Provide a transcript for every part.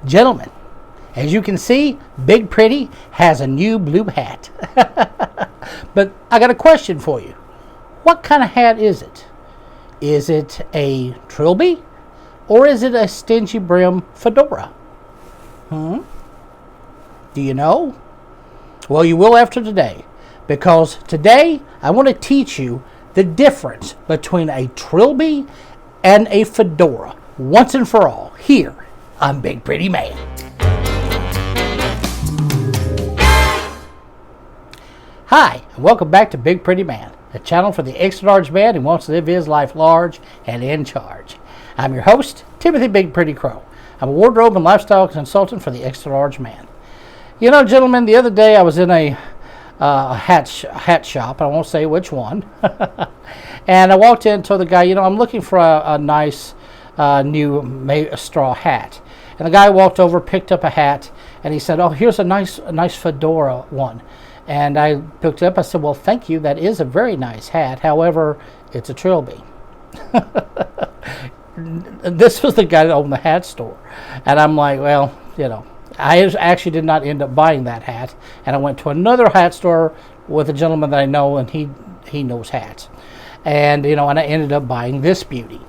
Gentlemen, as you can see, Big Pretty has a new blue hat. But I got a question for you. What kind of hat is it? Is it a Trilby or is it a stingy brim fedora? Do you know? Well, you will after today, because today I want to teach you the difference between a Trilby and a fedora once and for all here on Big Pretty Man. Hi, and welcome back to Big Pretty Man, a channel for the extra large man who wants to live his life large and in charge. I'm your host, Timothy Big Pretty Crowe. I'm a wardrobe and lifestyle consultant for the extra large man. You know, gentlemen, the other day I was in a hat shop. I won't say which one. And I walked in and told the guy, you know, I'm looking for a nice new straw hat. And the guy walked over, picked up a hat, and he said, oh, here's a nice fedora one. And I picked it up. I said, well, thank you. That is a very nice hat. However, it's a Trilby. This was the guy that owned the hat store. And I'm like, well, you know, I actually did not end up buying that hat. And I went to another hat store with a gentleman that I know, and he knows hats. And, you know, and I ended up buying this beauty.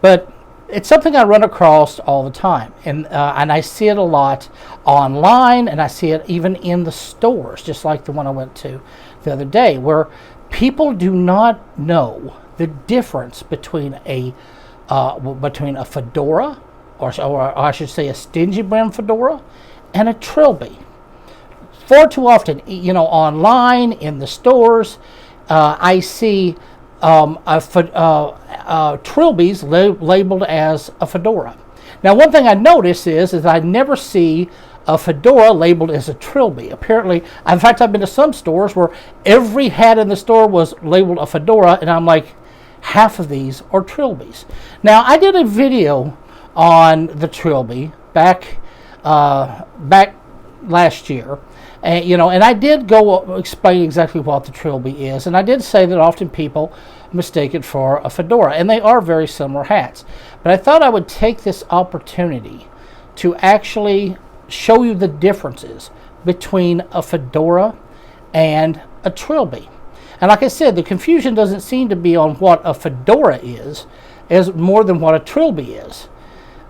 But it's something I run across all the time, and I see it a lot online, and I see it even in the stores, just like the one I went to the other day, where people do not know the difference between a fedora, or I should say a stingy brim fedora, and a Trilby. Far too often, you know, online, in the stores, I see Trilby's labeled as a fedora. Now, one thing I notice is I never see a fedora labeled as a Trilby. Apparently, in fact, I've been to some stores where every hat in the store was labeled a fedora, and I'm like, half of these are Trilbys. Now, I did a video on the Trilby back last year. And, you know, and I did go explain exactly what the Trilby is, and I did say that often people mistake it for a fedora, and they are very similar hats. But I thought I would take this opportunity to actually show you the differences between a fedora and a Trilby. And like I said, the confusion doesn't seem to be on what a fedora is, as more than what a Trilby is.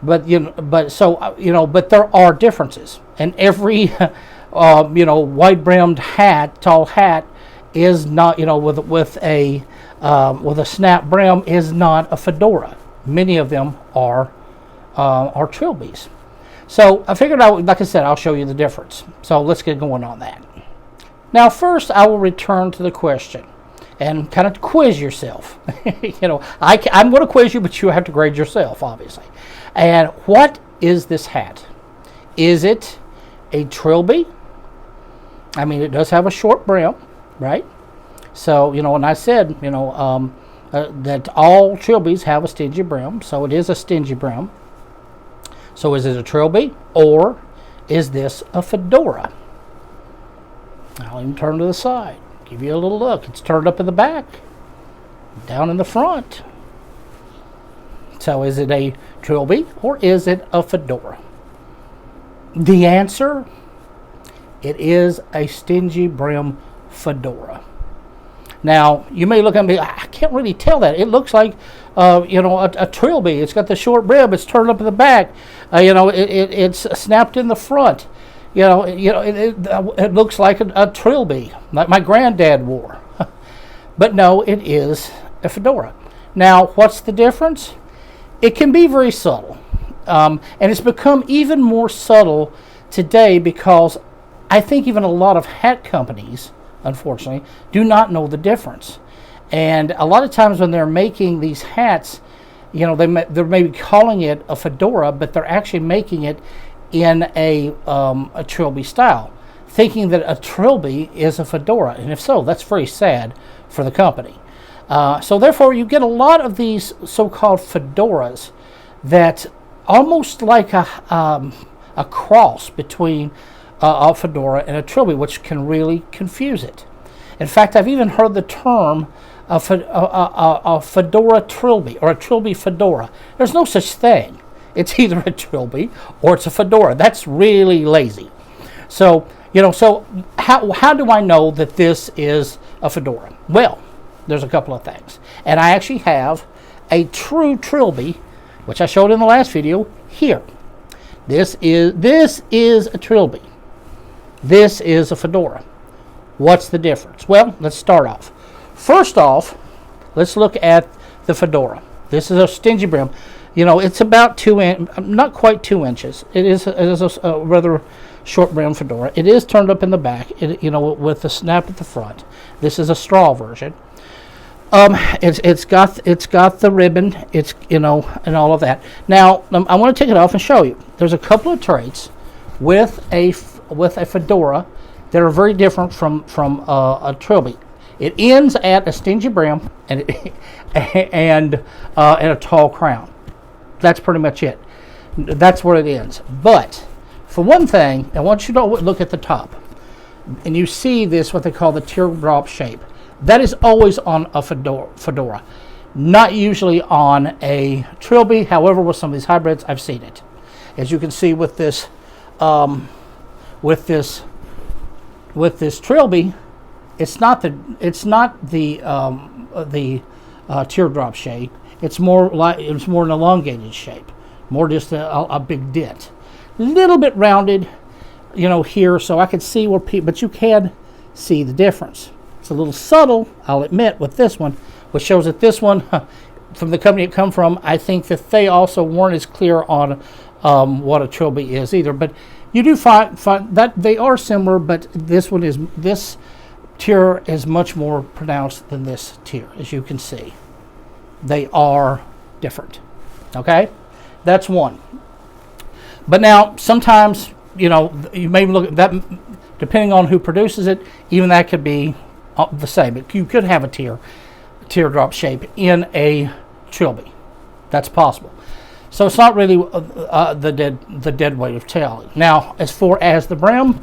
But but there are differences, and every wide brimmed hat, tall hat, is not, with a snap brim, is not a fedora. Many of them are Trilbys. So I figured out, like I said, I'll show you the difference. So let's get going on that. Now, first, I will return to the question and kind of quiz yourself. I'm going to quiz you, but you have to grade yourself, obviously. And what is this hat? Is it a Trilby? I mean, it does have a short brim, right? So, and I said, that all Trilbys have a stingy brim, so it is a stingy brim. So is it a Trilby, or is this a fedora? I'll even turn to the side, give you a little look. It's turned up in the back, down in the front. So is it a Trilby, or is it a fedora? The answer, it is a stingy brim fedora. Now, you may look at me, I can't really tell that. It looks like, a Trilby. It's got the short brim. It's turned up in the back. It's snapped in the front. It looks like a Trilby, like my granddad wore. But no, it is a fedora. Now, what's the difference? It can be very subtle. And it's become even more subtle today because I think even a lot of hat companies, unfortunately, do not know the difference. And a lot of times when they're making these hats, they're maybe calling it a fedora, but they're actually making it in a Trilby style, thinking that a Trilby is a fedora. And if so, that's very sad for the company. So therefore, you get a lot of these so-called fedoras that almost like a cross between a fedora and a Trilby, which can really confuse it. In fact, I've even heard the term a fedora Trilby, or a Trilby fedora. There's no such thing. it's either a Trilby or it's a Fedora. That's really lazy. So, so how do I know that this is a Fedora? Well, there's a couple of things. And I actually have a true Trilby, which I showed in the last video, here. This is a Trilby. This is a Fedora. What's the difference? Well, let's start off. First off, let's look at the Fedora. This is a stingy brim. It's about not quite 2 inches. It is a rather short brim Fedora. It is turned up in the back, with the snap at the front. This is a straw version. It's got the ribbon, and all of that. Now, I want to take it off and show you. There's a couple of traits with a Fedora that are very different from a Trilby. It ends at a stingy brim and a tall crown. That's pretty much it. That's where it ends. But for one thing, I want you to look at the top, and you see this, what they call the teardrop shape. That is always on a Fedora, not usually on a Trilby. However, with some of these hybrids, I've seen it. As you can see with this Trilby, it's not the teardrop shape. It's more an elongated shape, more just a big dent, little bit rounded, here, so I could see where but you can see the difference. It's a little subtle, I'll admit, with this one, which shows that this one, from the company it come from, I think that they also weren't as clear on what a Trilby is either. But you do find that they are similar, but this tier is much more pronounced than this tier, as you can see. They are different. Okay, that's one. But now sometimes you may look at that, depending on who produces it, even that could be the same. You could have a teardrop shape in a Trilby. That's possible. So it's not really the dead weight of telling. Now, as far as the brim,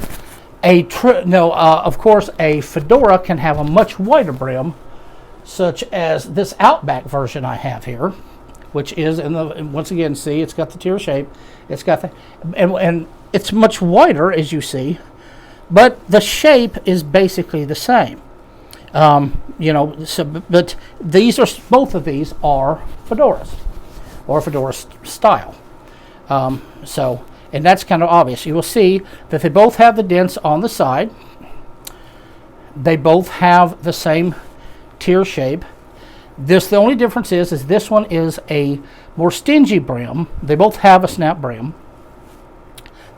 of course, a Fedora can have a much wider brim, such as this Outback version I have here, which is once again, see, it's got the tear shape. It's got the and it's much wider, as you see, but the shape is basically the same. But both of these are Fedoras, or Fedora style. And that's kind of obvious. You will see that they both have the dents on the side. They both have the same tier shape. The only difference is this one is a more stingy brim. They both have a snap brim.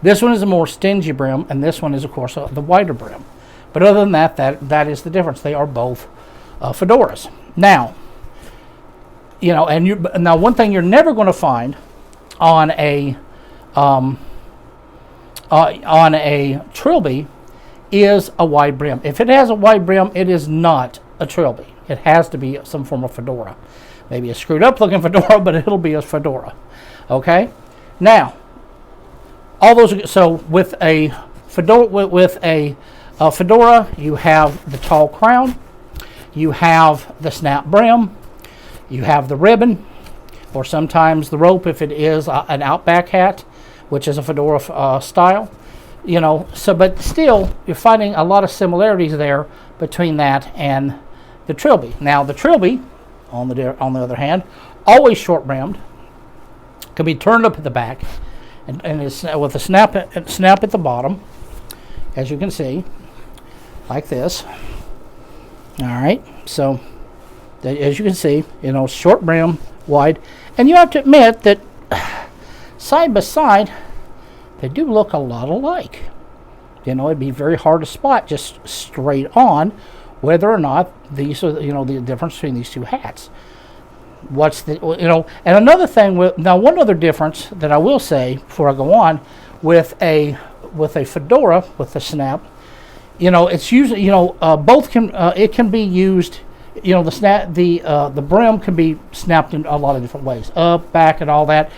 This one is a more stingy brim, and this one is, of course, the wider brim. But other than that is the difference. They are both Fedoras. Now, now one thing you're never going to find on a Trilby is a wide brim. If it has a wide brim, it is not a Trilby. It has to be some form of Fedora. Maybe a screwed up looking Fedora, but it'll be a Fedora. Okay? Now, so with a Fedora, you have the tall crown, you have the snap brim, you have the ribbon, or sometimes the rope if it is an Outback hat, which is a Fedora style. But still, you're finding a lot of similarities there between that and the Trilby. Now, the Trilby, on the other hand, always short brimmed, can be turned up at the back, and it's with a snap at the bottom, as you can see, like this. All right, so as you can see, short brim, wide, and you have to admit that side by side, they do look a lot alike. It'd be very hard to spot just straight on whether or not these are, the difference between these two hats. What's the, and another thing one other difference that I will say before I go on with a Fedora with the snap, it's usually, both can, it can be used, the brim can be snapped in a lot of different ways, up, back, and all that.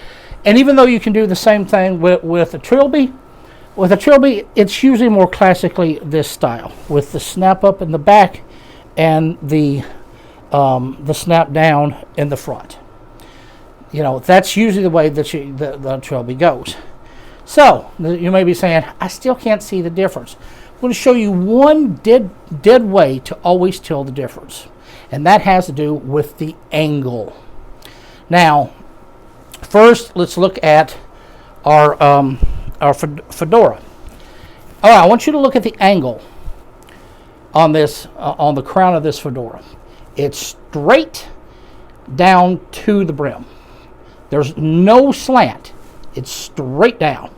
And even though you can do the same thing with a Trilby, it's usually more classically this style, with the snap up in the back and the snap down in the front. that's usually the way that the Trilby goes. So you may be saying, I still can't see the difference. I'm going to show you one dead way to always tell the difference, and that has to do with the angle. Now, first, let's look at our Fedora. All right, I want you to look at the angle on this on the crown of this Fedora. It's straight down to the brim. There's no slant. It's straight down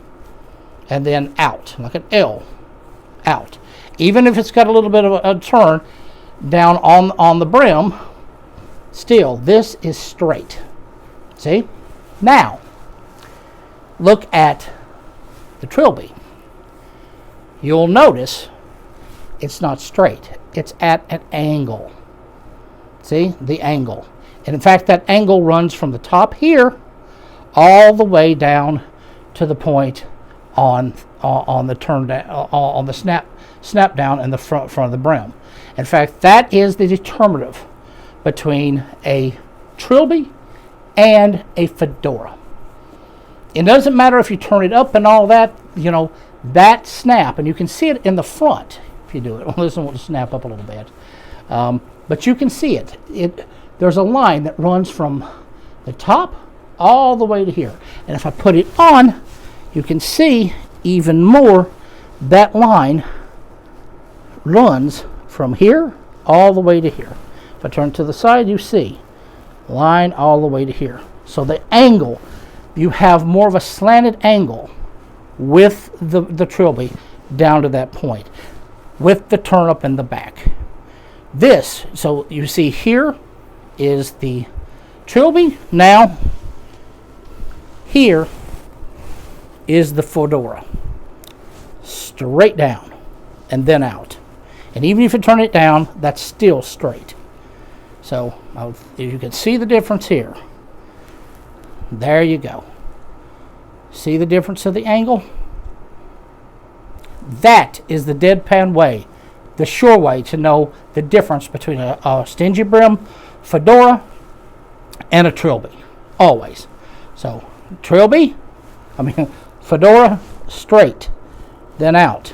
and then out, like an L, out. Even if it's got a little bit of a turn down on the brim, still, this is straight. See? Now, look at the Trilby. You'll notice it's not straight. It's at an angle. See? The angle. And in fact, that angle runs from the top here all the way down to the point on the turn down, on the snap down in the front of the brim. In fact, that is the determinative between a Trilby and a Fedora. It doesn't matter if you turn it up and all that, that snap, and you can see it in the front if you do it. Well, this one will snap up a little bit. But you can see it. There's a line that runs from the top all the way to here. And if I put it on, you can see even more that line runs from here all the way to here. If I turn to the side, you see line all the way to here. So the angle, you have more of a slanted angle with the Trilby down to that point, with the turn up in the back. So you see here is the Trilby. Now, here is the Fedora. Straight down and then out. And even if you turn it down, that's still straight. So you can see the difference here. There you go. See the difference of the angle? That is the deadpan way, the sure way to know the difference between a stingy brim Fedora and a Trilby. Always. So Fedora, straight, then out.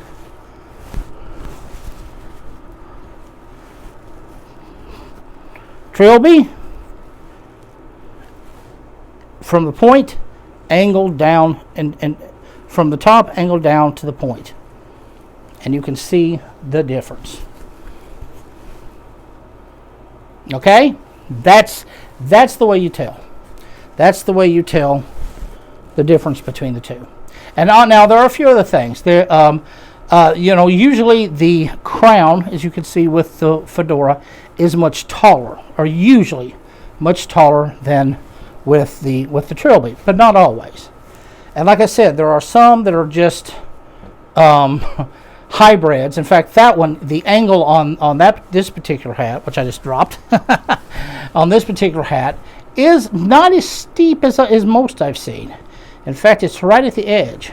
Trilby, from the point, angled down, and from the top, angled down to the point. And you can see the difference. Okay? That's the way you tell. That's the way you tell the difference between the two. And now there are a few other things. There, usually the crown, as you can see with the Fedora, is much taller, or usually much taller than with the Trilby, but not always. And like I said, there are some that are just hybrids. In fact, that one, the angle on this particular hat, which I just dropped, on this particular hat, is not as steep as most I've seen. In fact, it's right at the edge.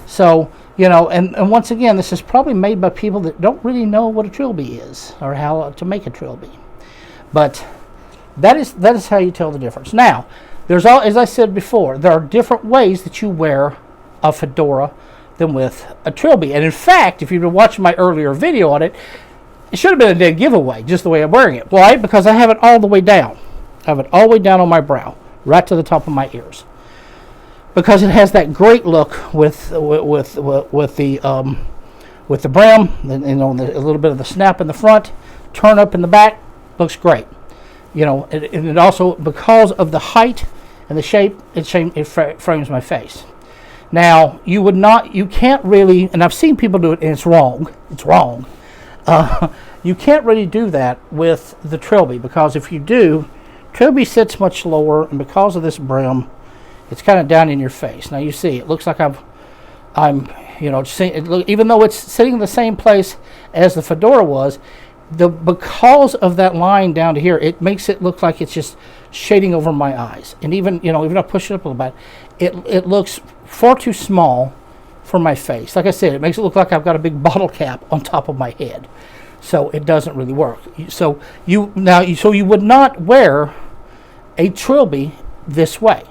So, and once again, this is probably made by people that don't really know what a Trilby is or how to make a Trilby. But that is how you tell the difference. Now, as I said before, there are different ways that you wear a Fedora than with a Trilby. And in fact, if you've been watching my earlier video on it, it should have been a dead giveaway, just the way I'm wearing it. Why? Because I have it all the way down. I have it all the way down on my brow, right to the top of my ears. Because it has that great look with the brim, and a little bit of the snap in the front, turn up in the back, looks great. And it also, because of the height and the shape, it frames my face. Now, you can't really, and I've seen people do it, and it's wrong. It's wrong. You can't really do that with the Trilby, because if you do, Trilby sits much lower, and because of this brim, it's kind of down in your face. Now you see, it looks like even though it's sitting in the same place as the Fedora was, because of that line down to here, it makes it look like it's just shading over my eyes. And even I push it up a little bit, it looks far too small for my face. Like I said, it makes it look like I've got a big bottle cap on top of my head. So it doesn't really work. So you would not wear a Trilby this way.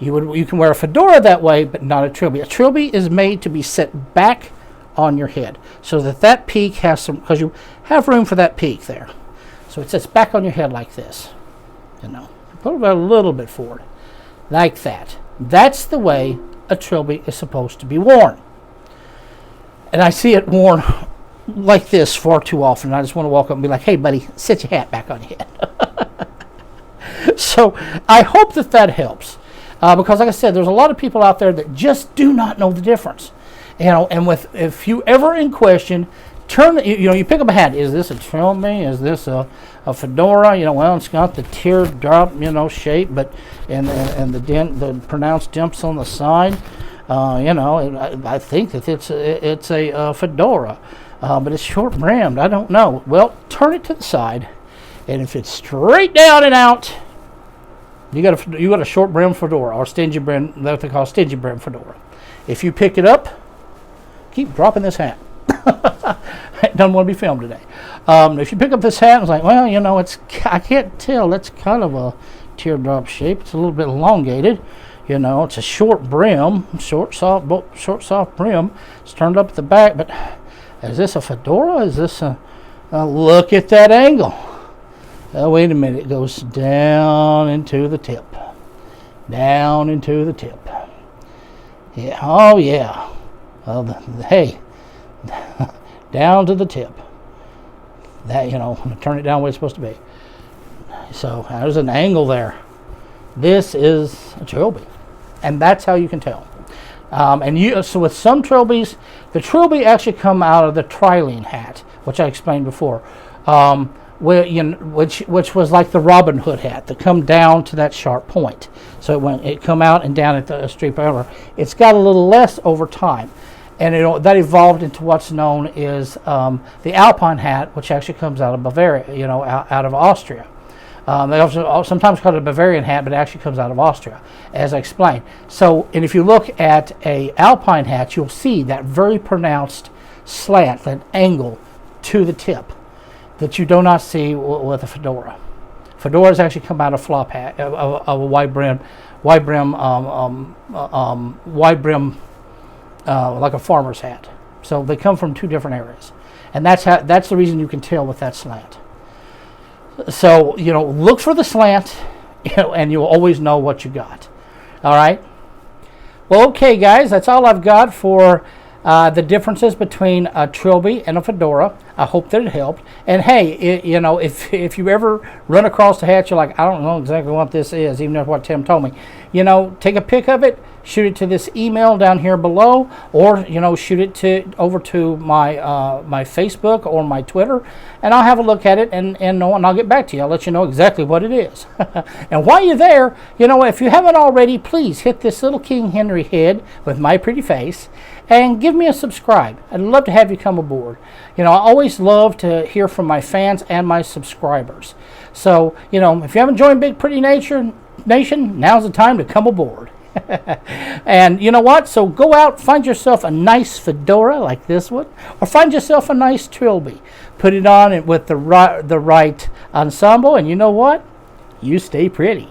You can wear a fedora that way, but not a trilby. A trilby is made to be set back on your head so that peak has some, because you have room for that peak there. So it sits back on your head like this. Put it a little bit forward, like that. That's the way a trilby is supposed to be worn. And I see it worn like this far too often. I just want to walk up and be like, hey, buddy, sit your hat back on your head. So I hope that helps. Because like I said, there's a lot of people out there that just do not know the difference. And if you ever in question, you pick up a hat. Is this a trilby? Is this a fedora? Well, it's got the teardrop, shape, but and the pronounced dimps on the side. I think that it's a fedora, but it's short brimmed. I don't know. Well, turn it to the side, and if it's straight down and out, you got a short brim fedora, or stingy brim. That's what they call stingy brim fedora. If you pick it up, keep dropping this hat. It doesn't want to be filmed today. If you pick up this hat, it's like, well, I can't tell. That's kind of a teardrop shape. It's a little bit elongated. It's a short brim, short soft brim. It's turned up at the back. But is this a fedora? Is this look at that angle? Wait a minute. It goes down into the tip. Down into the tip. Yeah. Oh, yeah. Hey. Down to the tip. That, turn it down where it's supposed to be. So there's an angle there. This is a trilby. And that's how you can tell. So with some trilbies, the trilby actually come out of the trilene hat, which I explained before. Which was like the Robin Hood hat that come down to that sharp point. So it come out and down at the street over. It's got a little less over time, and that evolved into what's known as the alpine hat, which actually comes out of Bavaria, out of Austria. They also sometimes call it a Bavarian hat, but it actually comes out of Austria, as I explained. So, and if you look at a alpine hat, you'll see that very pronounced slant, that angle to the tip, that you do not see with a fedora. Fedoras actually come out of flop hat, of a wide brim, like a farmer's hat. So they come from two different areas, and that's the reason you can tell with that slant. So look for the slant, and you'll always know what you got. All right. Well, okay, guys, that's all I've got for the differences between a trilby and a fedora. I hope that it helped. And hey, if you ever run across a hat, you're like, I don't know exactly what this is, even though what Tim told me. Take a pic of it, shoot it to this email down here below, or shoot it over to my my Facebook or my Twitter, and I'll have a look at it and I'll get back to you. I'll let you know exactly what it is. And while you're there, if you haven't already, please hit this little King Henry head with my pretty face and give me a subscribe. I'd love to have you come aboard. I always love to hear from my fans and my subscribers. So, if you haven't joined Big Pretty Nation, now's the time to come aboard. And you know what? So go out, find yourself a nice fedora like this one, or find yourself a nice trilby. Put it on with the right ensemble, and you know what? You stay pretty.